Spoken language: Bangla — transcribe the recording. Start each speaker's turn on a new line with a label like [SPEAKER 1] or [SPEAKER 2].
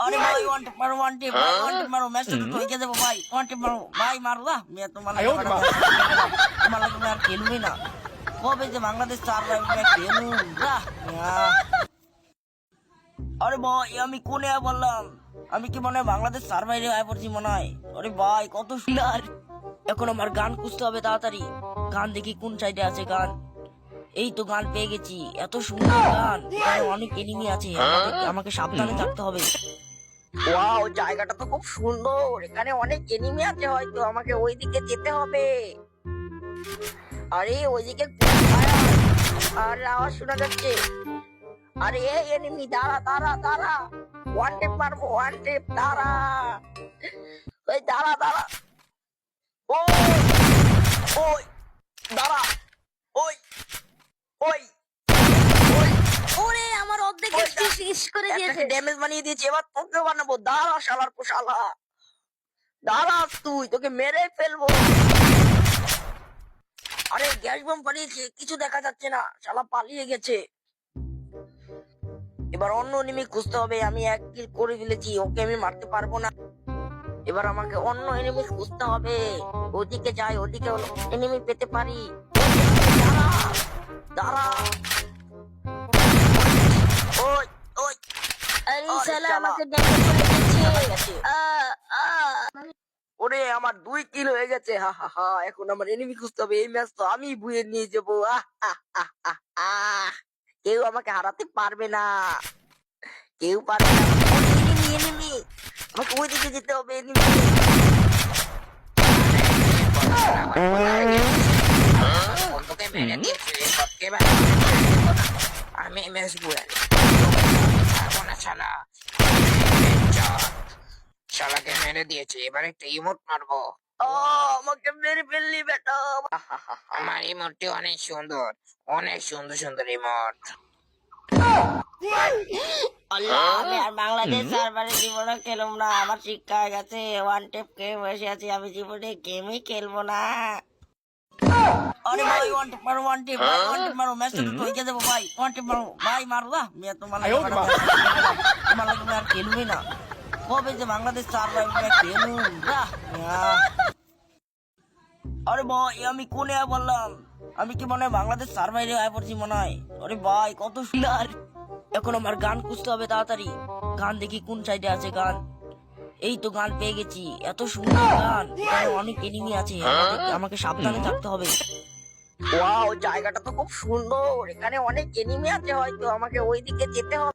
[SPEAKER 1] अरे भाई वन टिप मारो मैच तो ढोके देबो भाई वन टिप मारो भाई मारो ना मैं তোমার লাগে मैं খেলবই না কবে যে বাংলাদেশ সার্ভাইভ খেলুম না আরে ভাই আমি কোনে বললাম আমি কি মনে হয় বাংলাদেশ সার্ভাইভে আয় পড়ছি মনে হয় আরে ভাই কত সুন্দর এখন আমার গান খুঁজতে হবে তাড়াতাড়ি গান দেখি কোন সাইডে আছে গান এই তো গান পেয়ে গেছি এত সুন্দর গান এখানে অনেক এনিমি আছে আমাকে সাবধানে থাকতে হবে ওয়াও জায়গাটা তো খুব সুন্দর এখানে অনেক এনিমি আছে হয়তো আমাকে ওইদিকে যেতে হবে আরে ওইদিকে আরে আওয়াজ শোনা যাচ্ছে আরে এনিমি দাঁড়া দাঁড়া দাঁড়া ওয়ান টেপ মারবো ওয়ান টেপ দাঁড়া ওই দাঁড়া দাঁড়া ও ওই দাঁড়া ওই ওই ওই
[SPEAKER 2] ওরে আমার অর্ধেক এসপি শেষ করে দিয়েছে
[SPEAKER 1] ড্যামেজ বানিয়ে দিয়েছে এবার তোকে বানাবো দাঁড়া শালার পোশালা দাঁড়া তুই তোকে মেরে ফেলবো আরে গ্যাস বম বানিয়েছে কিছু দেখা যাচ্ছে না শালা পালিয়ে গেছে এবার অন্য এনিমি খুঁজতে হবে আমি এক কিল করে ফেলেছি ওকে আমি মারতে পারবো না এবার আমাকে অন্য এনিমি খুঁজতে হবে ওদিকে যাই ওদিকে এনিমি পেতে পারি দাঁড়া দাঁড়া ওই ওই
[SPEAKER 2] আরে শালা আমাকে ড্যামেজ করে দিয়েছে
[SPEAKER 1] ওরে আমার 2 কিল হয়ে গেছে হা হা হা এখন আমার এনিমি খুঁজতে হবে এই ম্যাচ তো আমি বুয়ে নিয়ে যাবো কেউ আমাকে হারাতে পারবে না কেউ পারবে না এনিমি এনিমি আমাকে ওইদিকে যেতে হবে এনিমি
[SPEAKER 3] বন্ধুকে মেরে দিয়েছে আমি ম্যাচ বুয়ে পারবো না শালা শালাকে মেরে দিয়েছে এবার একটা ইমোট মারবো
[SPEAKER 1] আমাকে মেরে ফেললি বেটা
[SPEAKER 3] আমার ইমোটটি অনেক সুন্দর সুন্দর ইমোট
[SPEAKER 1] আল্লাহ আমি আর বাংলাদেশ সার্ভারে জীবনে খেলবো না আমার শিক্ষা হয়ে গেছে ওয়ান টেপ গেম বসে আছি আমি জীবনে গেমই খেলবো না আরে ভাই ওয়ান টেপ মারো ম্যাচ তো ঢোকে দেবো ভাই ওয়ান টেপ মারো ভাই মারো না मैं তোমার লাগে मैं আর খেলবই না কবে যে বাংলাদেশ সার্ভাইভ খেলুম না আরে ভাই আমি কোনে বললাম আমি কি মনে হয় বাংলাদেশ সার্ভাইভে আয় পড়ছি মনে হয় আরে ভাই কত সুন্দর এখন আমার গান খুঁজতে হবে তাড়াতাড়ি গান দেখি কোন সাইডে আছে গান এই তো গান পেয়ে গেছি এত সুন্দর গান এখানে অনেক এনিমি আছে আমাকে সাবধানে থাকতে হবে ওয়াও জায়গাটা তো খুব সুন্দর এখানে অনেক এনিমি আছে হয়তো আমাকে ওইদিকে যেতে হবে